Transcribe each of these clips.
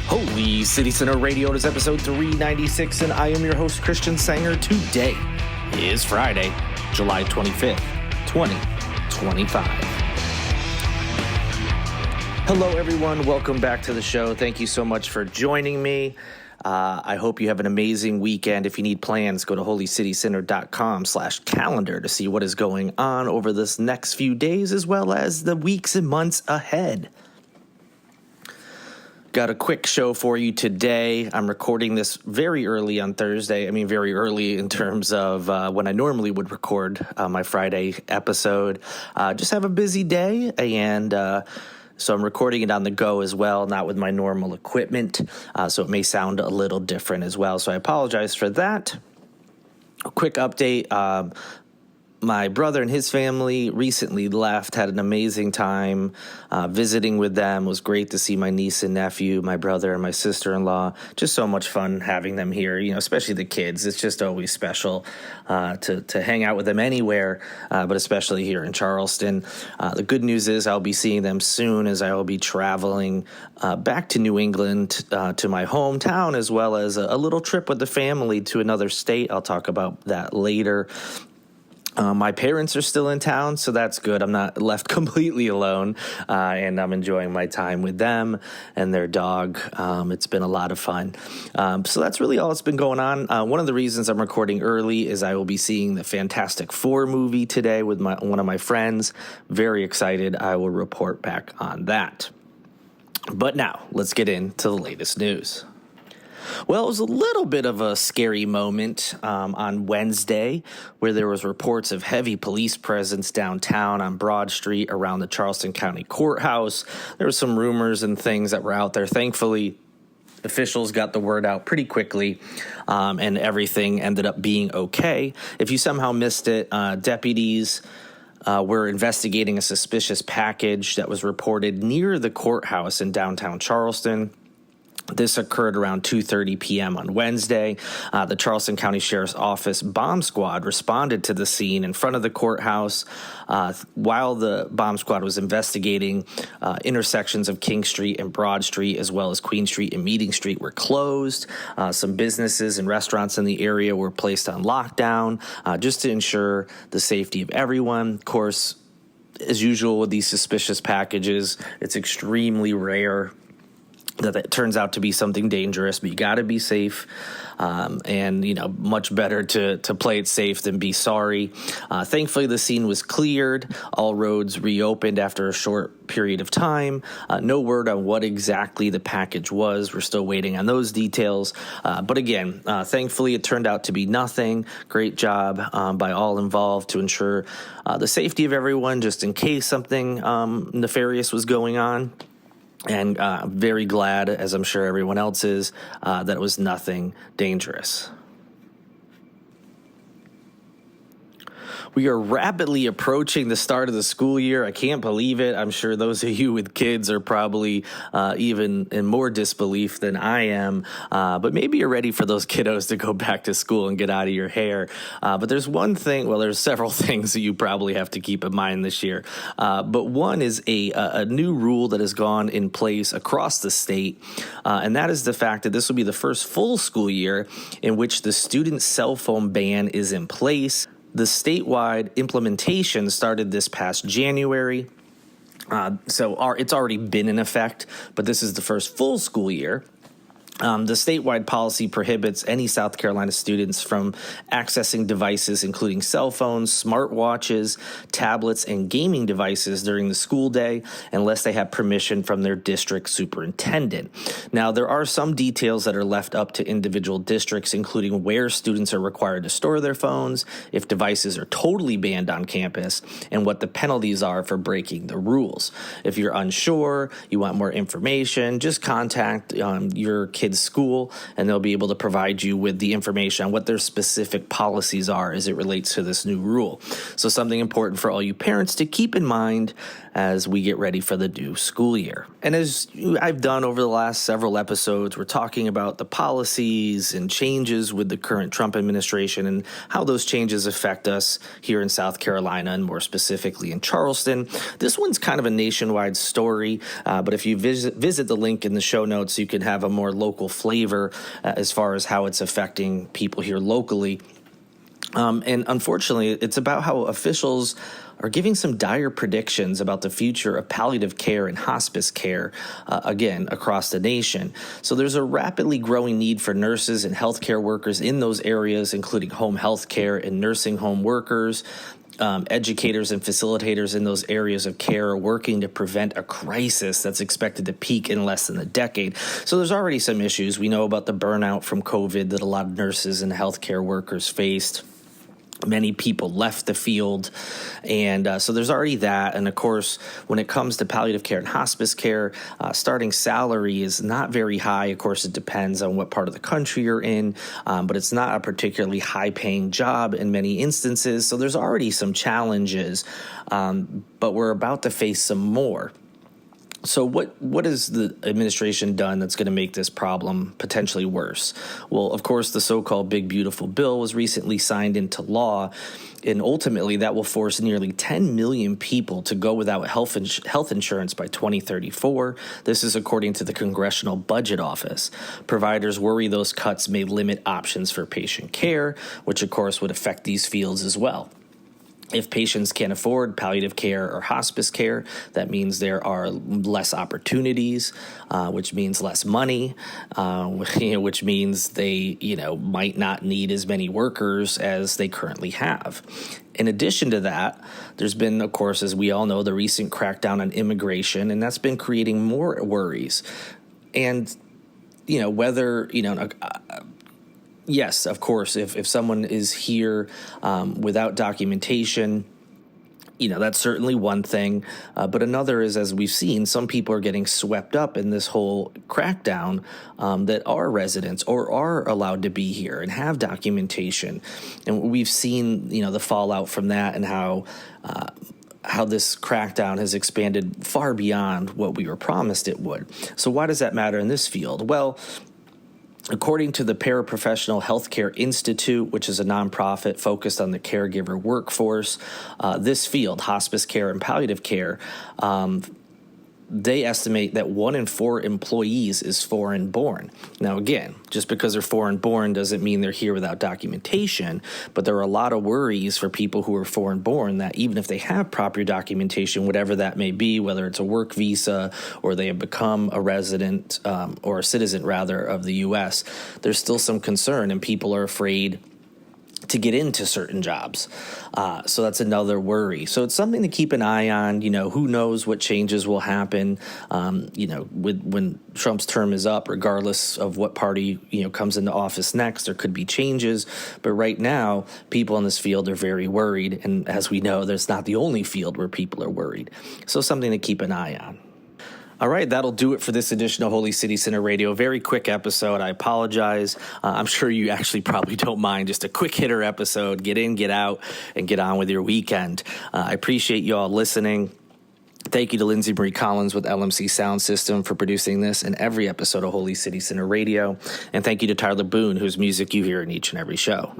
Holy City Center Radio. It is episode 396, and I am your host, Christian Sanger. Today is Friday, July 25th, 2025. Hello, everyone. Welcome back to the show. Thank you so much for joining me. I hope you have an amazing weekend. If you need plans, go to holycitycenter.com/calendar to see what is going on over this next few days, as well as the weeks and months ahead. Got a quick show for you today. I'm recording this very early on Thursday. I mean, very early in terms of when I normally would record my Friday episode. Just have a busy day, and so I'm recording it on the go as well, not with my normal equipment. So it may sound a little different as well. So I apologize for that. A quick update. My brother and his family recently left, had an amazing time visiting with them. It was great to see my niece and nephew, my brother and my sister-in-law. Just so much fun having them here, especially the kids. It's just always special to hang out with them anywhere, but especially here in Charleston. The good news is I'll be seeing them soon, as I will be traveling back to New England to my hometown, as well as a little trip with the family to another state. I'll talk about that later. My parents are still in town, so that's good. I'm not left completely alone, and I'm enjoying my time with them and their dog. It's been a lot of fun. So that's really all that's been going on. One of the reasons I'm recording early is I will be seeing the Fantastic Four movie today with one of my friends. Very excited. I will report back on that. But now, let's get into the latest news. Well, it was a little bit of a scary moment on Wednesday, where there was reports of heavy police presence downtown on Broad Street around the Charleston County Courthouse. There were some rumors and things that were out there. Thankfully, officials got the word out pretty quickly, and everything ended up being okay. If you somehow missed it, deputies were investigating a suspicious package that was reported near the courthouse in downtown Charleston. This occurred around 2:30 p.m. on Wednesday. The Charleston County Sheriff's Office bomb squad responded to the scene in front of the courthouse. While the bomb squad was investigating, intersections of King Street and Broad Street, as well as Queen Street and Meeting Street, were closed. Some businesses and restaurants in the area were placed on lockdown just to ensure the safety of everyone. Of course, as usual with these suspicious packages, it's extremely rare that it turns out to be something dangerous, but you got to be safe, and much better to play it safe than be sorry. Thankfully, the scene was cleared. All roads reopened after a short period of time. No word on what exactly the package was. We're still waiting on those details. But again, thankfully, it turned out to be nothing. Great job by all involved to ensure the safety of everyone, just in case something nefarious was going on. And very glad, as I'm sure everyone else is, that it was nothing dangerous. We are rapidly approaching the start of the school year. I can't believe it. I'm sure those of you with kids are probably even in more disbelief than I am. But maybe you're ready for those kiddos to go back to school and get out of your hair. But there's one thing, well, there's several things that you probably have to keep in mind this year. But one is a new rule that has gone in place across the state. And that is the fact that this will be the first full school year in which the student cell phone ban is in place. The statewide implementation started this past January, so it's already been in effect, but this is the first full school year. The statewide policy prohibits any South Carolina students from accessing devices including cell phones, smartwatches, tablets, and gaming devices during the school day unless they have permission from their district superintendent. Now, there are some details that are left up to individual districts, including where students are required to store their phones, if devices are totally banned on campus, and what the penalties are for breaking the rules. If you're unsure, you want more information, just contact your kid's kid's school, and they'll be able to provide you with the information on what their specific policies are as it relates to this new rule. So something important for all you parents to keep in mind as we get ready for the new school year. And as I've done over the last several episodes, we're talking about the policies and changes with the current Trump administration and how those changes affect us here in South Carolina and more specifically in Charleston. This one's kind of a nationwide story, but if you visit the link in the show notes, you can have a more local flavor as far as how it's affecting people here locally. And unfortunately, it's about how officials are giving some dire predictions about the future of palliative care and hospice care, again, across the nation. So there's a rapidly growing need for nurses and healthcare workers in those areas, including home health care and nursing home workers. Educators and facilitators in those areas of care are working to prevent a crisis that's expected to peak in less than a decade. So there's already some issues. We know about the burnout from COVID that a lot of nurses and healthcare workers faced. Many people left the field, and so there's already that. And of course, when it comes to palliative care and hospice care, starting salary is not very high. Of course, it depends on what part of the country you're in, but it's not a particularly high-paying job in many instances. So there's already some challenges, but we're about to face some more. So what has the administration done that's going to make this problem potentially worse? Well, of course, the so-called Big Beautiful Bill was recently signed into law, and ultimately that will force nearly 10 million people to go without health insurance by 2034. This is according to the Congressional Budget Office. Providers worry those cuts may limit options for patient care, which of course would affect these fields as well. If patients can't afford palliative care or hospice care, that means there are less opportunities, which means less money, which means they, might not need as many workers as they currently have. In addition to that, there's been, of course, as we all know, the recent crackdown on immigration, and that's been creating more worries. And, yes, of course, if someone is here without documentation, that's certainly one thing. But another is, as we've seen, some people are getting swept up in this whole crackdown that are residents or are allowed to be here and have documentation. And we've seen, the fallout from that and how this crackdown has expanded far beyond what we were promised it would. So why does that matter in this field? Well, according to the Paraprofessional Healthcare Institute, which is a nonprofit focused on the caregiver workforce, this field, hospice care and palliative care, they estimate that 1 in 4 employees is foreign-born. Now, again, just because they're foreign-born doesn't mean they're here without documentation, but there are a lot of worries for people who are foreign-born that even if they have proper documentation, whatever that may be, whether it's a work visa or they have become a resident or a citizen, rather, of the U.S., there's still some concern, and people are afraid to get into certain jobs. So that's another worry. So it's something to keep an eye on. Who knows what changes will happen, when Trump's term is up, regardless of what party, comes into office next, there could be changes. But right now, people in this field are very worried. And as we know, there's not the only field where people are worried. So something to keep an eye on. All right, that'll do it for this edition of Holy City Center Radio. Very quick episode. I apologize. I'm sure you actually probably don't mind. Just a quick hitter episode. Get in, get out, and get on with your weekend. I appreciate you all listening. Thank you to Lindsay Marie Collins with LMC Sound System for producing this and every episode of Holy City Center Radio. And thank you to Tyler Boone, whose music you hear in each and every show.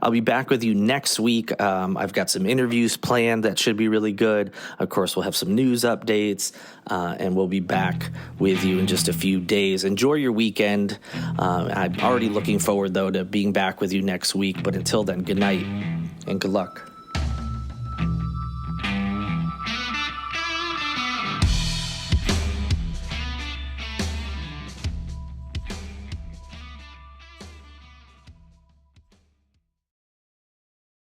I'll be back with you next week. I've got some interviews planned that should be really good. Of course, we'll have some news updates, and we'll be back with you in just a few days. Enjoy your weekend. I'm already looking forward, though, to being back with you next week. But until then, good night and good luck.